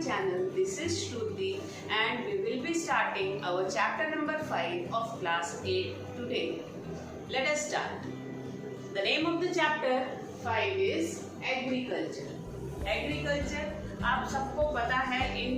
channel. This is Shruti and we will be starting our chapter number 5 of class 8 today. Let us start. The name of the chapter 5 is Agriculture. Agriculture आप सबको पता है in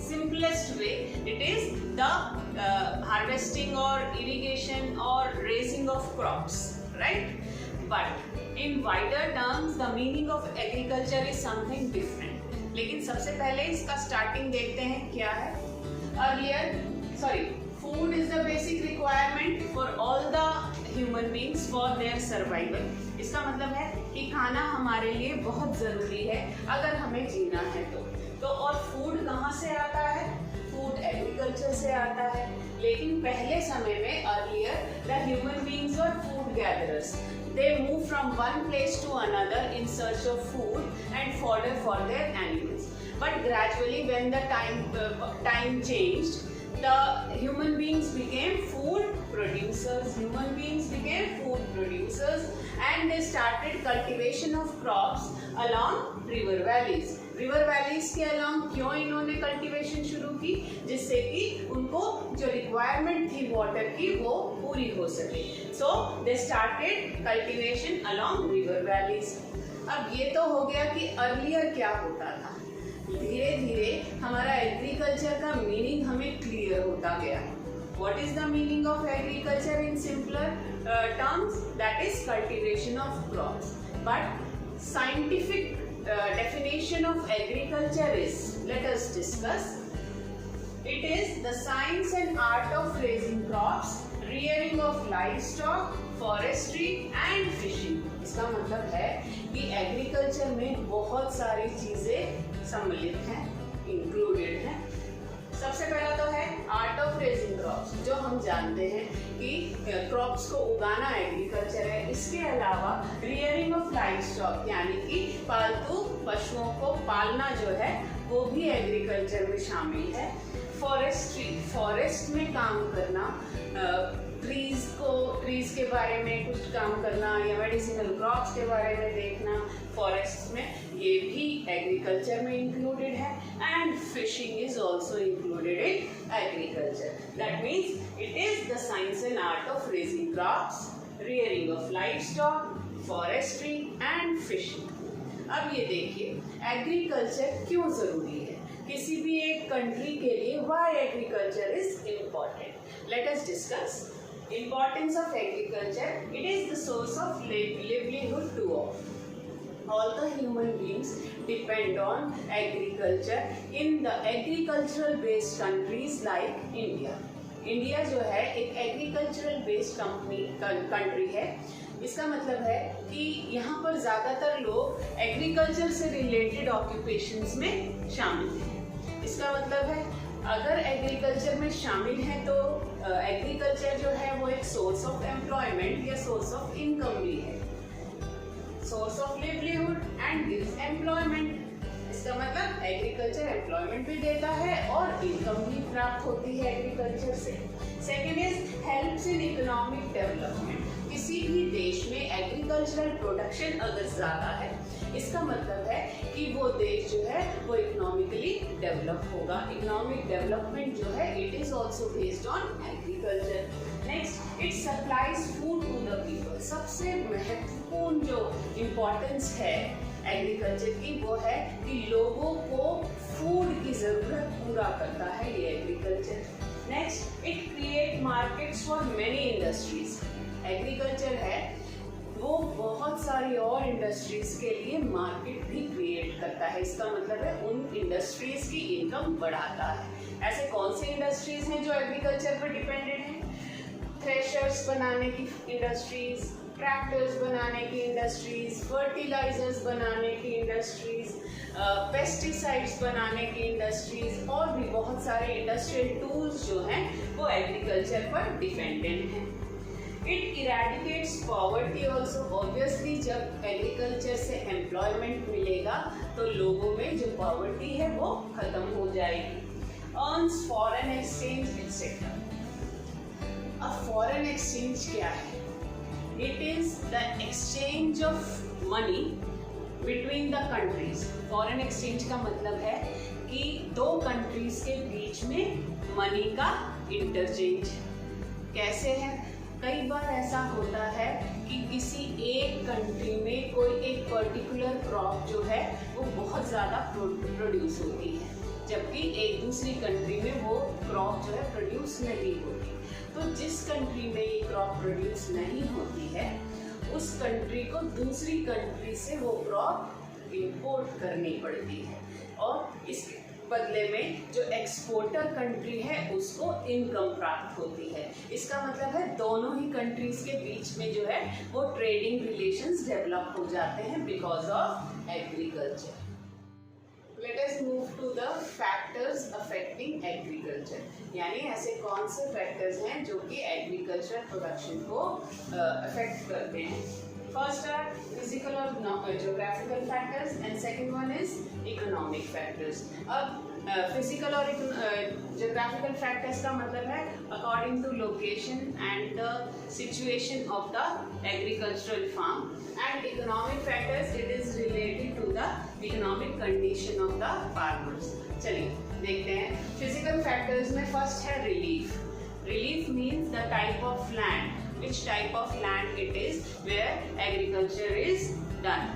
simplest way it is the harvesting or irrigation or raising of crops, right? But in wider terms the meaning of agriculture is something different. लेकिन सबसे पहले इसका starting देखते हैं क्या है. Food is the basic requirement for all the human beings for their survival. इसका मतलब है कि खाना हमारे लिए बहुत ज़रूरी है अगर हमें जीना है तो और फूड कहाँ से आता है? फूड एग्रीकल्चर से आता है. लेकिन पहले समय में earlier the human beings were food gatherers. They move from one place to another in search of food and fodder for their animals. But gradually, when the time changed, the human beings became food producers. Human beings became food producers, and they started cultivation of crops along river valleys. River valleys के along क्यों इन्होंने cultivation शुरू की? जिससे कि उनको जो requirement थी वाटर की वो पूरी हो सके. So they started cultivation along river valleys. अब ये तो हो गया कि अर्लियर क्या होता था. धीरे धीरे हमारा एग्रीकल्चर का मीनिंग हमें क्लियर होता गया. What is the meaning of agriculture in simpler terms? That is cultivation of crops. But scientific definition of agriculture is, let us discuss. It is the science and art of raising crops, rearing of livestock, forestry and fishing. इसका मतलब है कि agriculture में बहुत सारी चीजें सम्मिलित हैं, इंक्लूडेड हैं. सबसे पहला तो है आर्ट ऑफ रेजिंग क्रॉप्स, जो हम जानते हैं कि क्रॉप्स को उगाना एग्रीकल्चर है. इसके अलावा रियरिंग ऑफ लाइवस्टॉक यानी कि पालतू पशुओं को पालना जो है वो भी एग्रीकल्चर में शामिल है. फॉरेस्ट्री, फॉरेस्ट में काम करना, ट्रीज के बारे में कुछ काम करना या मेडिसिनल क्रॉप्स के बारे में देखना फॉरेस्ट में, ये भी एग्रीकल्चर में इंक्लूडेड है. And fishing is also included in agriculture. That means it is the science and art of raising crops, rearing of livestock, forestry and fishing. अब ये देखिए एग्रीकल्चर क्यों जरूरी है किसी भी एक कंट्री के लिए. Why agriculture is important? Let us discuss. Importance of agriculture. It is the source of livelihood to all the human beings depend on agriculture in the agricultural based countries like India. India जो है एक agricultural based country है. इसका मतलब है कि यहाँ पर ज़्यादातर लोग एग्रीकल्चर से रिलेटेड ऑक्यूपेशंस में शामिल हैं. इसका मतलब है अगर एग्रीकल्चर में शामिल हैं तो एग्रीकल्चर जो है वो एक सोर्स ऑफ एम्प्लॉयमेंट या सोर्स ऑफ इनकम भी है. Source of livelihood and gives employment. इसका मतलब एग्रीकल्चर एम्प्लॉयमेंट भी देता है और इनकम भी प्राप्त होती है एग्रीकल्चर से. Second is helps in economic development. किसी भी देश में एग्रीकल्चरल प्रोडक्शन अगर ज़्यादा है इसका मतलब है कि वो देश जो है वो इकोनॉमिकली डेवलप होगा. इकोनॉमिक डेवलपमेंट जो है it is also based on agriculture. Next, it supplies food to the people. सबसे महत्वपूर्ण जो इम्पोर्टेंस है एग्रीकल्चर की वो है कि लोगों को फूड की ज़रूरत पूरा करता है ये agriculture. Next, it create markets for many industries. Agriculture है वो बहुत सारी और इंडस्ट्रीज के लिए मार्केट भी क्रिएट करता है. इसका मतलब है उन इंडस्ट्रीज की इनकम बढ़ाता है. ऐसे कौन से इंडस्ट्रीज हैं जो एग्रीकल्चर पर डिपेंडेंट हैं? थ्रेशर्स बनाने की इंडस्ट्रीज, ट्रैक्टर्स बनाने की इंडस्ट्रीज, फर्टिलाइजर्स बनाने की इंडस्ट्रीज, पेस्टिसाइड्स बनाने की इंडस्ट्रीज और भी बहुत सारे इंडस्ट्रियल टूल्स जो हैं वो एग्रीकल्चर पर डिपेंडेंट हैं. It eradicates poverty also. Obviously जब एग्रीकल्चर से एम्प्लॉयमेंट मिलेगा तो लोगों में जो पॉवर्टी है वो खत्म हो जाएगी. Earns foreign exchange etcetera. अब फॉरेन एक्सचेंज क्या है? It is the exchange of money between the countries. Foreign exchange का मतलब है कि दो कंट्रीज के बीच में मनी का इंटरचेंज कैसे है। कई बार ऐसा होता है कि किसी एक कंट्री में कोई एक पर्टिकुलर क्रॉप जो है वो बहुत ज़्यादा प्रोड्यूस होती है, जबकि एक दूसरी कंट्री में वो क्रॉप जो है प्रोड्यूस नहीं होती। तो जिस कंट्री में ये क्रॉप प्रोड्यूस नहीं होती है उस कंट्री को दूसरी कंट्री से वो क्रॉप इंपोर्ट करनी पड़ती है, और इस बदले में जो एक्सपोर्टर कंट्री है उसको इनकम प्राप्त होती है। इसका मतलब है दोनों ही कंट्रीज के बीच में जो है वो ट्रेडिंग रिलेशंस डेवलप हो जाते हैं because of agriculture. Let us move to the factors affecting agriculture, यानी ऐसे कौन से फैक्टर्स हैं जो कि एग्रीकल्चर प्रोडक्शन को अफेक्ट करते हैं। फर्स्ट आर फिजिकल और geographical factors and second one is economic factors. अब फिजिकल और ज्योग्राफिकल फैक्टर्स का मतलब है according to location and the situation of the agricultural farm, and economic factors it is related to the economic condition of the farmers। चलिए देखते हैं physical factors में first है relief। Relief means the type of land, which type of land it is where agriculture is done।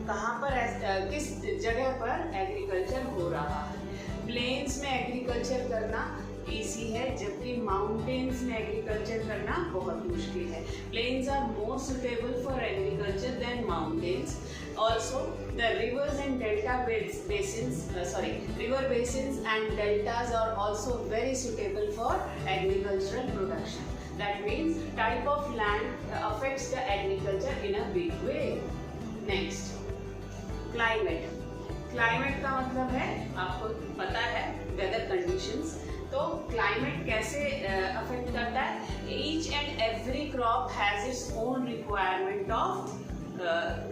कहाँ पर किस जगह पर एग्रीकल्चर हो रहा है। प्लेन्स में एग्रीकल्चर करना ईजी है, जबकि माउंटेन्स में एग्रीकल्चर करना बहुत मुश्किल है। Plains are more suitable for agriculture than mountains. Also, the rivers and delta basins, river basins and deltas are also very suitable for agricultural production. That means type of land affects the agriculture in a big way. Next, climate. Climate का मतलब है, आपको पता है, weather conditions। तो climate कैसे affect करता है। Each and every crop has its own requirement off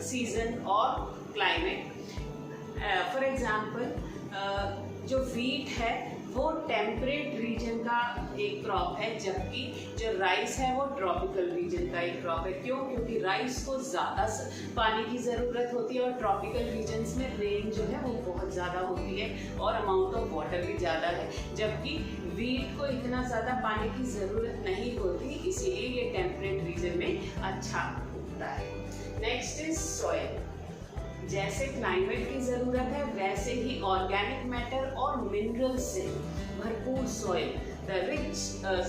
season और क्लाइमेट। फॉर एग्जांपल जो वीट है वो टेम्परेट रीजन का एक क्रॉप है, जबकि जो राइस है वो ट्रॉपिकल रीजन का एक क्रॉप है। क्यों? क्योंकि राइस को ज़्यादा पानी की ज़रूरत होती है और ट्रॉपिकल रीजन्स में रेन जो है वो बहुत ज़्यादा होती है और अमाउंट ऑफ वाटर भी ज़्यादा है, जबकि वीट को इतना ज़्यादा पानी की ज़रूरत नहीं होती, इसीलिए ये टेम्परेट रीजन में अच्छा उगता है। Next is soil. जैसे क्लाइमेट की ज़रूरत है वैसे ही ऑर्गेनिक मैटर और मिनरल से भरपूर soil, the rich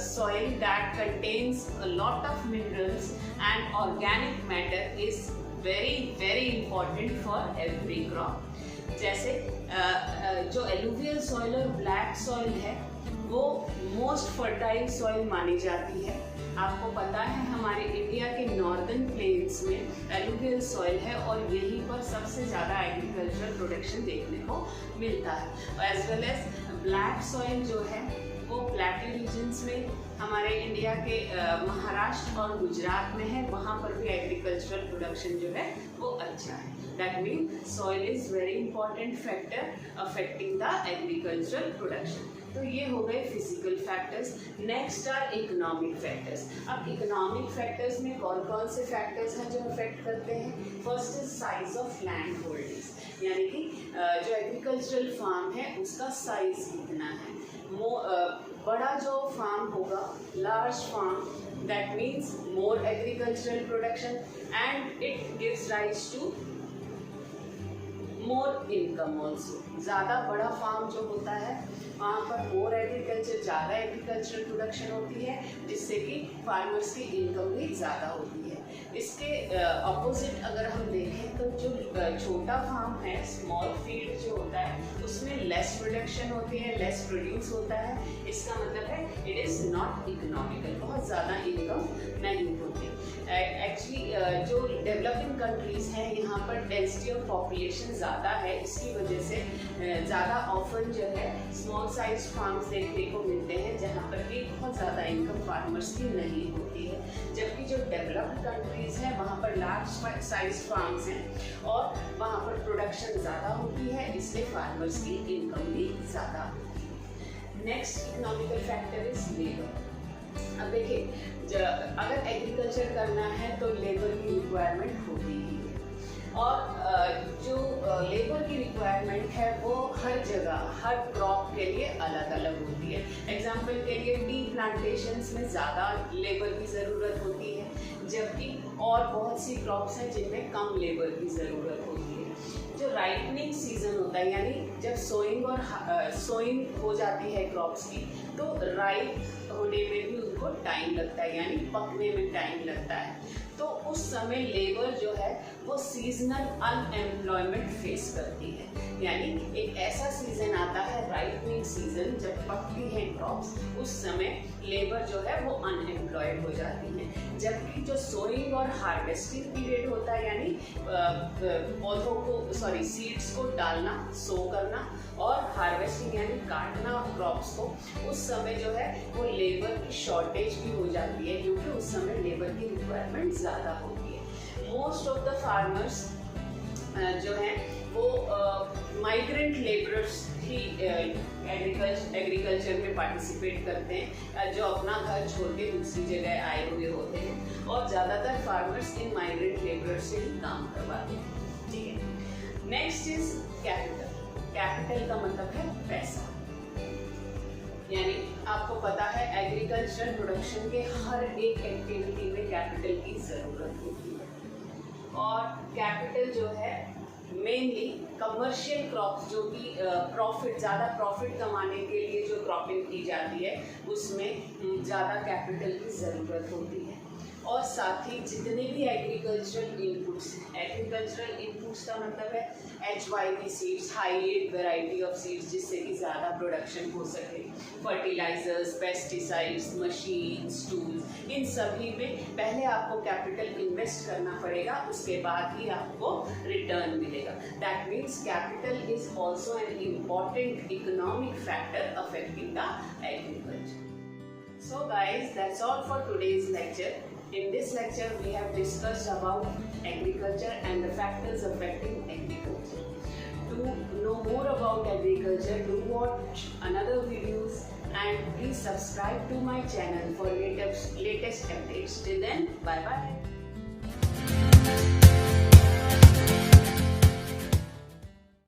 soil that contains a lot of minerals and organic matter is very important for every crop। जैसे जो एलुवियल सॉइल और ब्लैक सॉइल है वो मोस्ट फर्टाइल सॉइल मानी जाती है। आपको पता है हमारे इंडिया के नॉर्दर्न प्लेन्स में एलुवियल सॉइल है और यहीं पर सबसे ज़्यादा एग्रीकल्चरल प्रोडक्शन देखने को मिलता है। As well as black soil जो है वो प्लेट्यू रीजन्स में हमारे इंडिया के महाराष्ट्र और गुजरात में है, वहाँ पर भी एग्रीकल्चरल प्रोडक्शन जो है वो अच्छा है। That mean soil is very important factor affecting the agricultural production. तो ये हो गए physical factors. Next are economic factors. अब इकोनॉमिक फैक्टर्स में कौन कौन से फैक्टर्स हैं जो अफेक्ट करते हैं। First is size of land holdings, यानी कि जो एग्रीकल्चरल फार्म है उसका साइज कितना है। बड़ा जो फार्म होगा, large farm, that means more agricultural production and it gives rise to more income also. ज़्यादा बड़ा फार्म जो होता है वहाँ पर मोर एग्रीकल्चर, ज़्यादा एग्रीकल्चरल प्रोडक्शन होती है, जिससे कि फार्मर्स की इनकम भी ज़्यादा होती है। इसके ऑपोजिट अगर हम देखें तो जो छोटा फार्म है, स्मॉल फील्ड जो होता है, उसमें लेस प्रोडक्शन होती है, लेस प्रोड्यूस होता है। इसका मतलब है इट इज़ नॉट इकोनॉमिकल, बहुत ज़्यादा इनकम नहीं होती। एक्चुअली जो डेवलपिंग कंट्रीज़ हैं यहाँ पर डेंसिटी ऑफ पॉपुलेशन ज़्यादा है, इसकी वजह से ज़्यादा ऑफन जो है स्मॉल साइज फार्म्स देखने को मिलते हैं, जहाँ पर भी बहुत ज़्यादा इनकम फार्मर्स की नहीं होती है। जबकि जो डेवलप्ड कंट्रीज़ हैं वहाँ पर लार्ज साइज फार्म्स हैं और वहाँ पर प्रोडक्शन ज़्यादा होती है, इसलिए फार्मर्स की इनकम भी ज़्यादा होती है। Next economical factor is labour. अब देखिए, अगर एग्रीकल्चर करना है तो लेबर की रिक्वायरमेंट होती ही है। और जो लेबर की रिक्वायरमेंट है वो हर जगह हर क्रॉप के लिए अलग अलग होती है। एग्जाम्पल के लिए टी प्लांटेशंस में ज़्यादा लेबर की ज़रूरत होती है, जबकि और बहुत सी क्रॉप्स हैं जिनमें कम लेबर की ज़रूरत होती है। जो राइपनिंग सीजन होता है, यानी जब सोइंग हो जाती है क्रॉप्स की, तो राइप होने में भी उनको टाइम लगता है, यानी पकने में टाइम लगता है। तो उस समय लेबर जो है वो सीजनल अनएम्प्लॉयमेंट फेस करती है, यानी एक ऐसा सीजन आता है राइपनिंग सीजन, जब पकती हैं क्रॉप्स, उस समय लेबर जो है वो अनएम्प्लॉयड हो जाती है। जबकि जो सोइंग और हार्वेस्टिंग पीरियड होता है, यानी पौधों को सीड्स को डालना, सो करना, और हार्वेस्टिंग यानी काटना क्रॉप्स को, उस समय जो है वो लेबर की शॉर्टेज भी हो जाती है, क्योंकि उस समय लेबर की रिक्वायरमेंट ज़्यादा होती है। मोस्ट ऑफ द फार्मर्स जो हैं वो माइग्रेंट लेबरर्स ही एग्रीकल्चर में पार्टिसिपेट करते हैं, जो अपना घर छोड़ के दूसरी जगह आए हुए होते हैं, और ज़्यादातर फार्मर्स इन माइग्रेंट लेबरर्स से ही काम करवाते हैं। ठीक है, नेक्स्ट इज कैपिटल। कैपिटल का मतलब है पैसा, यानी आपको पता है एग्रीकल्चर प्रोडक्शन के हर एक एक्टिविटी में कैपिटल की ज़रूरत होती है, और कैपिटल जो है मेनली कमर्शियल क्रॉप्स, जो कि ज़्यादा प्रॉफिट कमाने के लिए जो क्रॉपिंग की जाती है, उसमें ज़्यादा कैपिटल की ज़रूरत होती है। और साथ ही जितने भी एग्रीकल्चरल इनपुट्स का मतलब है HYP seeds, high yield variety of seeds, जिससे कि ज़्यादा प्रोडक्शन हो सके, फर्टिलाइजर्स, पेस्टिसाइड्स, मशीन्स, टूल्स, इन सभी में पहले आपको कैपिटल इन्वेस्ट करना पड़ेगा, उसके बाद ही आपको रिटर्न मिलेगा। That means capital is also an important economic factor affecting the agriculture. So guys, that's all for today's lecture. In this lecture, we have discussed about agriculture and the factors affecting agriculture. To know more about agriculture, do watch another videos and please subscribe to my channel for latest updates. Till then, bye bye.